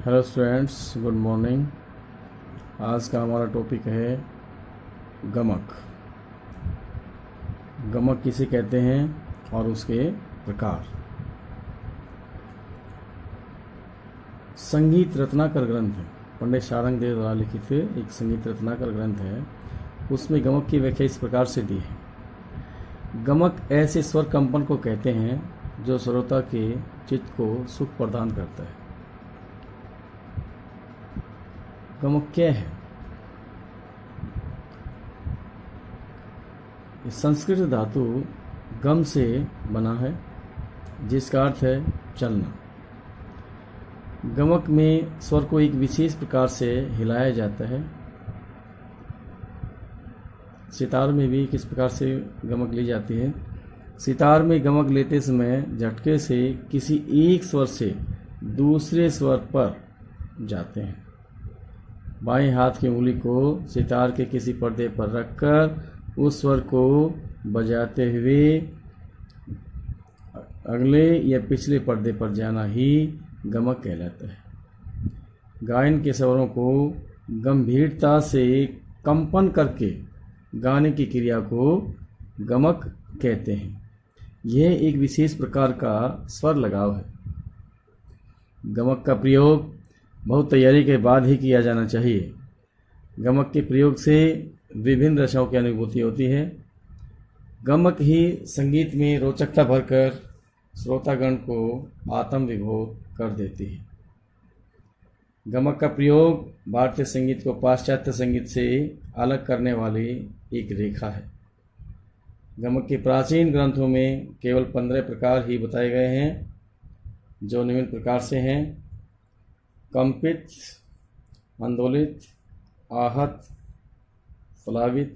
Hello students, good morning. आज का हमारा टॉपिक है गमक। गमक किसे कहते हैं और उसके प्रकार। संगीत रत्नाकर ग्रंथ है, पंडित सारंग देव द्वारा लिखित एक संगीत रत्नाकर ग्रंथ है। उसमें गमक की व्याख्या इस प्रकार से दी है। गमक ऐसे स्वर कंपन को कहते हैं जो श्रोता के चित्त को सुख प्रदान करता है। गमक क्या है? संस्कृत धातु गम से बना है, जिसका अर्थ है चलना। गमक में स्वर को एक विशेष प्रकार से हिलाया जाता है। सितार में भी किस प्रकार से गमक ली जाती है? सितार में गमक लेते समय झटके से किसी एक स्वर से दूसरे स्वर पर जाते हैं। बाएं हाथ की उंगली को सितार के किसी पर्दे पर रखकर उस स्वर को बजाते हुए अगले या पिछले पर्दे पर जाना ही गमक कहलाता है। गायन के स्वरों को गंभीरता से कंपन करके गाने की क्रिया को गमक कहते हैं। यह एक विशेष प्रकार का स्वर लगाव है। गमक का प्रयोग बहुत तैयारी के बाद ही किया जाना चाहिए। गमक के प्रयोग से विभिन्न रसों की अनुभूति होती है। गमक ही संगीत में रोचकता भरकर श्रोतागण को आत्म विभोर कर देती है। गमक का प्रयोग भारतीय संगीत को पाश्चात्य संगीत से अलग करने वाली एक रेखा है। गमक के प्राचीन ग्रंथों में केवल 15 प्रकार ही बताए गए हैं, जो निम्न प्रकार से हैं: कंपित, आंदोलित, आहत, प्लावित,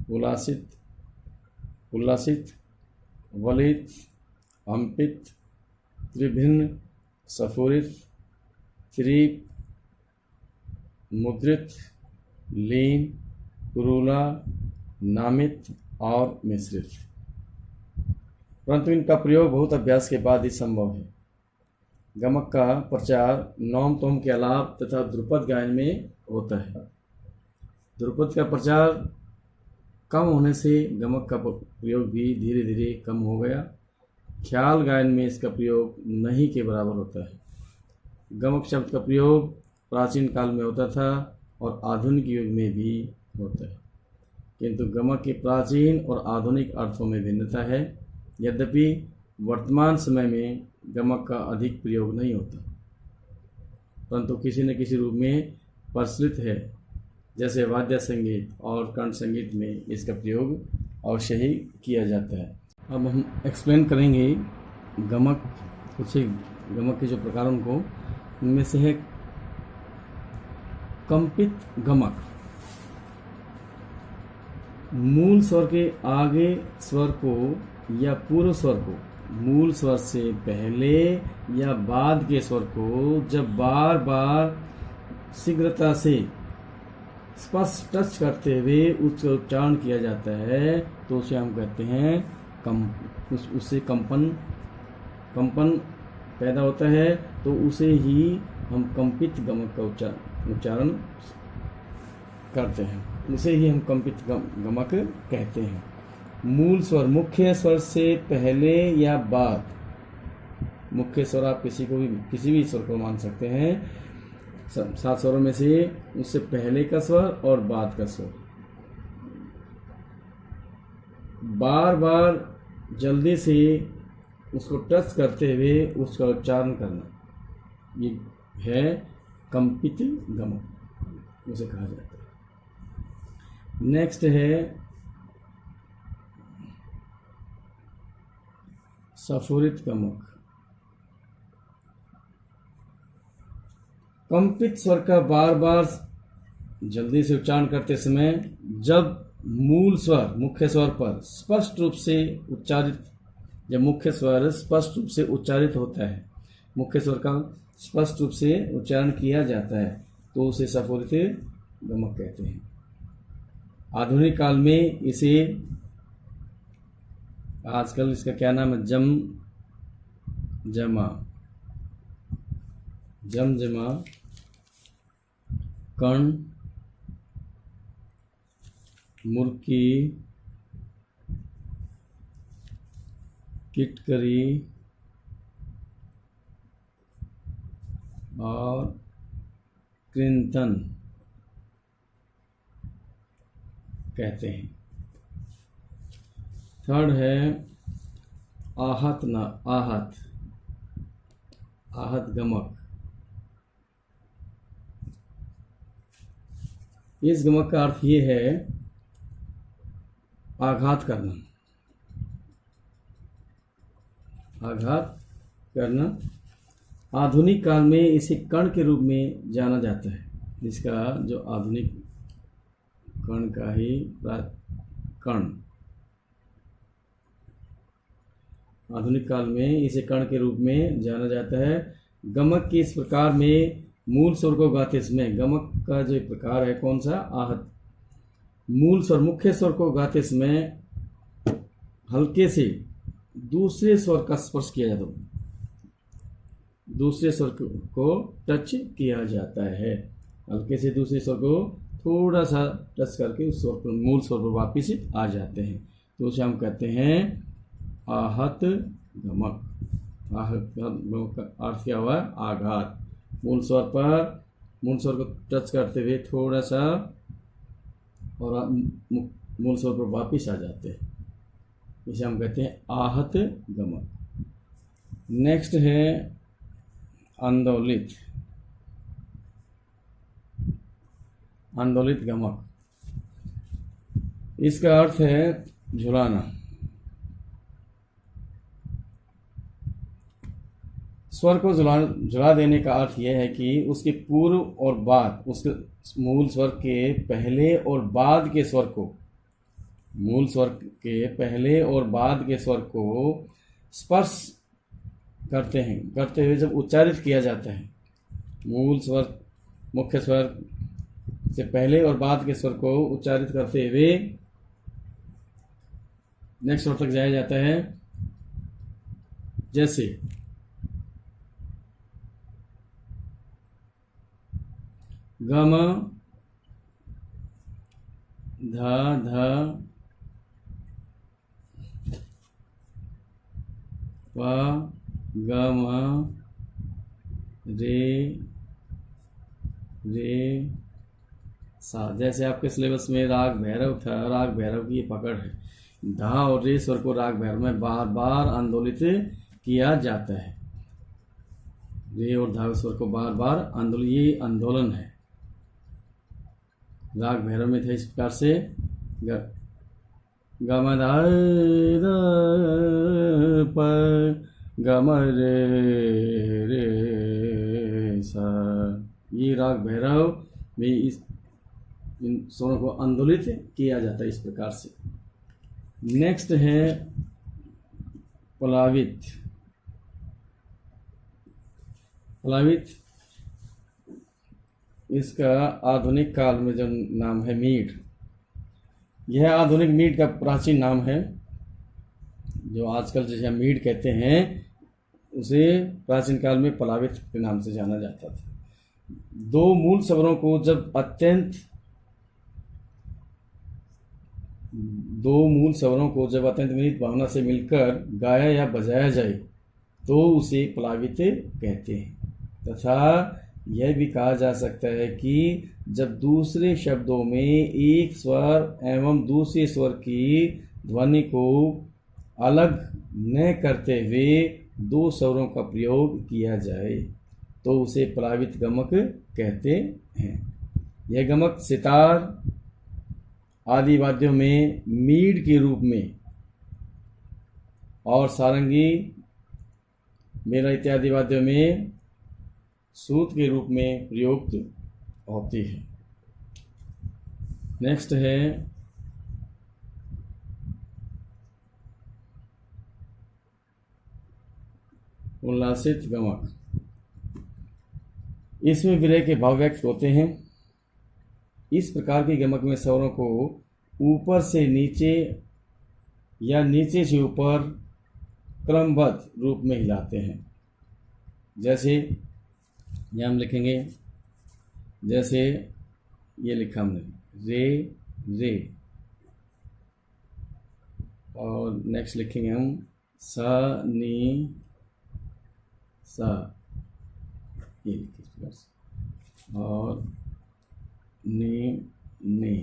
उल्लासित, वलित, अंपित, त्रिभिन्न, स्फुरित, त्रिप, मुद्रित, लीन, कुरूला, नामित और मिश्रित। परंतु इनका प्रयोग बहुत अभ्यास के बाद ही संभव है। गमक का प्रचार नौम तोम के अलाप तथा ध्रुपद गायन में होता है। ध्रुपद का प्रचार कम होने से गमक का प्रयोग भी धीरे धीरे कम हो गया। ख्याल गायन में इसका प्रयोग नहीं के बराबर होता है। गमक शब्द का प्रयोग प्राचीन काल में होता था और आधुनिक युग में भी होता है, किंतु गमक के प्राचीन और आधुनिक अर्थों में भिन्नता है। यद्यपि वर्तमान समय में गमक का अधिक प्रयोग नहीं होता, परंतु किसी न किसी रूप में प्रचलित है। जैसे वाद्य संगीत और कंठ संगीत में इसका प्रयोग अवश्य ही किया जाता है। अब हम एक्सप्लेन करेंगे गमक, कुछ गमक के जो प्रकार उनको। उनमें से है कंपित गमक। मूल स्वर के आगे स्वर को या पूर्व स्वर को मूल स्वर से पहले या बाद के स्वर को जब बार बार शीघ्रता से स्पर्श टच करते हुए उसका उच्चारण किया जाता है तो उसे हम कहते हैं उससे कंपन पैदा होता है, तो उसे ही हम कंपित गमक का उच्चारण करते हैं। उसे ही हम कंपित गमक कहते हैं। मूल स्वर मुख्य स्वर से पहले या बाद। मुख्य स्वर आप किसी भी स्वर को मान सकते हैं। 7 स्वरों में से उससे पहले का स्वर और बाद का स्वर। बार बार जल्दी से उसको टच करते हुए उसका उच्चारण करना, ये है कंपित गमक, उसे कहा जाता है। नेक्स्ट है स्फुरित गमक। कंपित स्वर का बार बार जल्दी से उच्चारण करते समय जब मूल स्वर मुख्य स्वर पर स्पष्ट रूप से उच्चारित, जब मुख्य स्वर स्पष्ट रूप से उच्चारित होता है, मुख्य स्वर का स्पष्ट रूप से उच्चारण किया जाता है, तो उसे स्फुरित गमक कहते हैं। आधुनिक काल में इसे आजकल इसका क्या नाम है, जम जमा कर्ण, मुर्की, किटकरी और कृंतन कहते हैं। थर्ड है आहत गमक। इस गमक का अर्थ ये है आघात करना। आधुनिक काल में इसे कर्ण के रूप में जाना जाता है। इसका जो आधुनिक कर्ण का ही कर्ण, आधुनिक काल में इसे कर्ण के रूप में जाना जाता है। गमक के इस प्रकार में मूल स्वर को गाते समय, गमक का जो प्रकार है कौन सा, आहत, मूल स्वर मुख्य स्वर को गाते समय हल्के से दूसरे स्वर का स्पर्श किया जाता है, दूसरे स्वर को टच किया जाता है। हल्के से दूसरे स्वर को थोड़ा सा टच करके उस स्वर पर, मूल स्वर पर वापिस आ जाते हैं, तो उसे हम कहते हैं आहत गमक। आहत गमक का अर्थ क्या हुआ, आघात। मूल स्वर को टच करते हुए थोड़ा सा और मूल स्वर पर वापिस आ जाते हैं, इसे हम कहते हैं आहत गमक। नेक्स्ट है आंदोलित गमक। इसका अर्थ है झुलाना। स्वर को झुला देने का अर्थ यह है कि उसके पूर्व और बाद, उसके मूल स्वर के पहले और बाद के स्वर को, मूल स्वर के पहले और बाद के स्वर को स्पर्श करते हुए जब उच्चारित किया जाता है, मूल स्वर मुख्य स्वर से पहले और बाद के स्वर को उच्चारित करते हुए नेक्स्ट स्वर तक जाया जाता है। जैसे गम, ध, प, गम, रे, सा। जैसे आपके सिलेबस में राग भैरव था, राग भैरव की ये पकड़ है, धा और रे स्वर को राग भैरव में बार बार आंदोलित किया जाता है। रे और धा स्वर को बार बार ये आंदोलन है। राग भैरव में था इस प्रकार से गम प गम रे सा। ये राग भैरव में इन स्वरों को आंदोलित किया जाता है इस प्रकार से। नेक्स्ट है प्लावित। इसका आधुनिक काल में जो नाम है मीड, यह आधुनिक मीड का प्राचीन नाम है। जो आजकल जैसे मीड कहते हैं उसे प्राचीन काल में प्लावित के नाम से जाना जाता था। दो मूल स्वरों को जब अत्यंत विनीत भावना से मिलकर गाया या बजाया जाए तो उसे प्लावित कहते हैं। तथा यह भी कहा जा सकता है कि जब दूसरे शब्दों में एक स्वर एवं दूसरे स्वर की ध्वनि को अलग न करते हुए दो स्वरों का प्रयोग किया जाए तो उसे प्लावित गमक कहते हैं। यह गमक सितार आदि वाद्यों में मीड के रूप में और सारंगी, मेला इत्यादि वाद्यों में सूत के रूप में प्रयुक्त होती है। नेक्स्ट है उल्लासित गमक। इसमें विरह के भाव व्यक्त होते हैं। इस प्रकार के गमक में स्वरों को ऊपर से नीचे या नीचे से ऊपर क्रमबद्ध रूप में हिलाते हैं। जैसे यहाँ हम लिखेंगे, जैसे ये लिखा हमने, रे रे। और नेक्स्ट लिखेंगे हम सा नी सा, ये लिखे इस प्रकार से, और ने ने।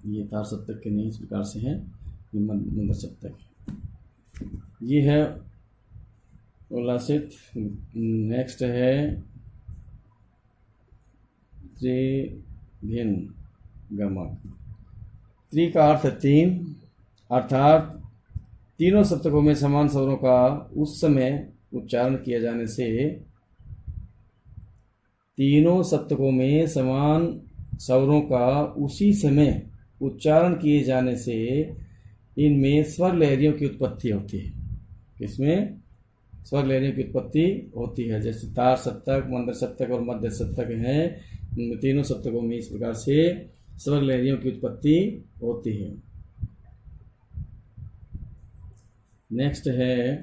ये तार सप्तक के नहीं इस प्रकार से हैं, ये मंदर सप्तक है। ये है उल्लासित। नेक्स्ट है त्रिभिन्न गमक। त्रि का अर्थ है तीन, अर्थात तीनों सप्तकों में समान स्वरों का उस समय उच्चारण किया जाने से, तीनों सप्तकों में समान स्वरों का उसी समय उच्चारण किए जाने से इनमें स्वर लहरियों की उत्पत्ति होती है। इसमें स्वर लहरियों की उत्पत्ति होती है, जैसे तार सप्तक, मंदर सप्तक और मध्य सप्तक हैं। तीनों सप्तकों में इस प्रकार से स्वर लहरियों की उत्पत्ति होती है। नेक्स्ट है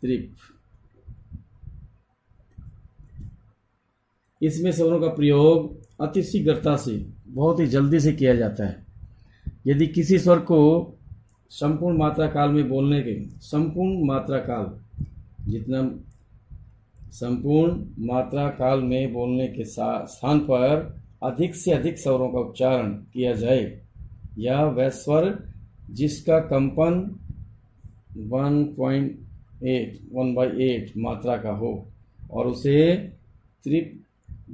त्रिप। इसमें स्वरों का प्रयोग अति शीघ्रता से, बहुत ही जल्दी से किया जाता है। यदि किसी स्वर को संपूर्ण मात्रा काल में बोलने के, संपूर्ण मात्रा काल, जितना संपूर्ण मात्रा काल में बोलने के स्थान पर अधिक से अधिक स्वरों का उच्चारण किया जाए, या वह स्वर जिसका कंपन 1/8 मात्रा का हो, और उसे त्रिप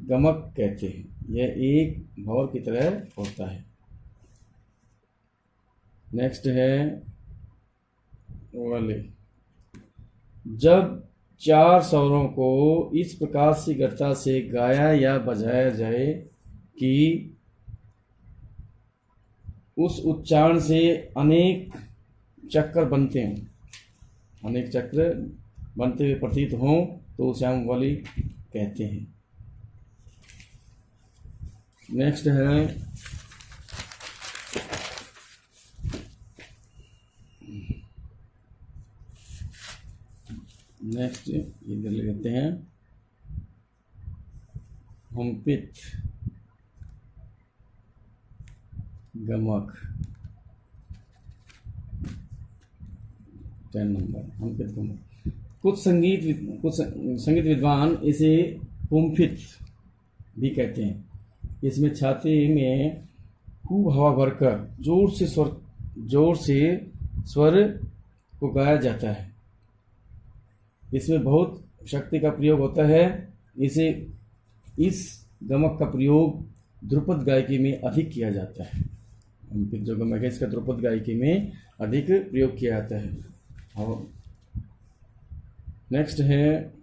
गमक कहते हैं। यह एक भौर की तरह होता है। नेक्स्ट है वाले। जब चार स्वरों को इस प्रकार शीघ्रता से गाया या बजाया जाए कि उस उच्चारण से अनेक चक्र बनते हैं, अनेक चक्र बनते हुए प्रतीत हों, तो उसे हम वाली कहते हैं। नेक्स्ट है इधर ले लेते हैं हुमपित गमक। 10 नंबर हुमपित गमक। कुछ संगीत विद्वान इसे हुमपित भी कहते हैं। इसमें छाती में खूब हवा भरकर जोर से स्वर को गाया जाता है। इसमें बहुत शक्ति का प्रयोग होता है। इस गमक का प्रयोग ध्रुपद गायकी में अधिक किया जाता है। जो गमक है इसका ध्रुपद गायकी में अधिक प्रयोग किया जाता है। और नेक्स्ट है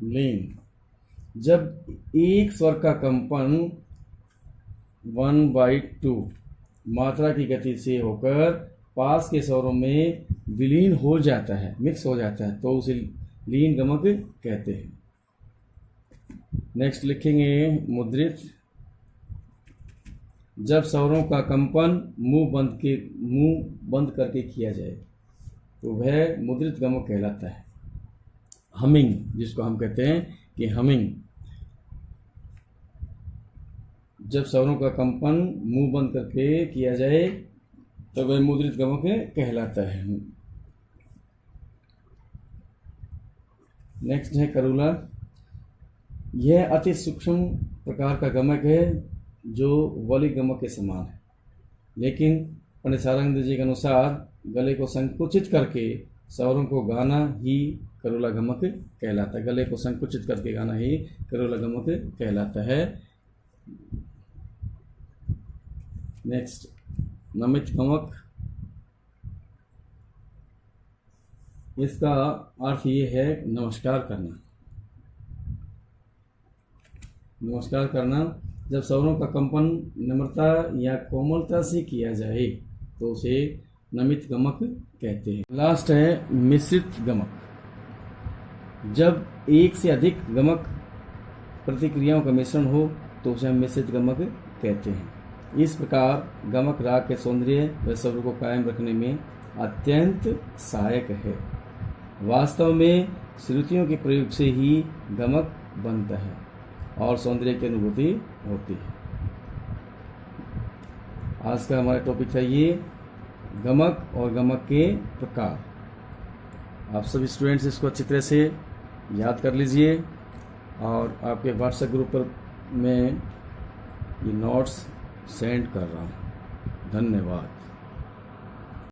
लीन। जब एक स्वर का कंपन 1/2 मात्रा की गति से होकर पास के स्वरों में विलीन हो जाता है, मिक्स हो जाता है, तो उसे लीन गमक कहते हैं। नेक्स्ट लिखेंगे मुद्रित। जब स्वरों का कंपन मुंह बंद करके किया जाए, तो वह मुद्रित गमक कहलाता है। हमिंग, जिसको हम कहते हैं कि हमिंग, जब स्वरों का कंपन मुंह बंद करके किया जाए तो वह मुद्रित गमक कहलाता है। नेक्स्ट है करूला। यह अति सूक्ष्म प्रकार का गमक है जो वली गमक के समान है, लेकिन पंडित सारंग जी के अनुसार गले को संकुचित करके स्वरों को गाना ही करूला गमक कहलाता है। गले को संकुचित करके गाना ही करूला गमक कहलाता है। नेक्स्ट नमित गमक। इसका अर्थ ये है नमस्कार करना। नमस्कार करना। जब स्वरों का कंपन नम्रता या कोमलता से किया जाए तो उसे नमित गमक कहते हैं। लास्ट है मिश्रित गमक। जब एक से अधिक गमक प्रतिक्रियाओं का मिश्रण हो तो उसे हम मिश्रित गमक कहते हैं। इस प्रकार गमक राग के सौंदर्य व स्वर को कायम रखने में अत्यंत सहायक है। वास्तव में श्रुतियों के प्रयोग से ही गमक बनता है और सौंदर्य की अनुभूति होती है। आज का हमारा टॉपिक था ये गमक और गमक के प्रकार। आप सभी स्टूडेंट्स इसको अच्छी तरह से याद कर लीजिए और आपके व्हाट्सएप ग्रुप पर मैं ये नोट्स सेंड कर रहा हूँ। धन्यवाद।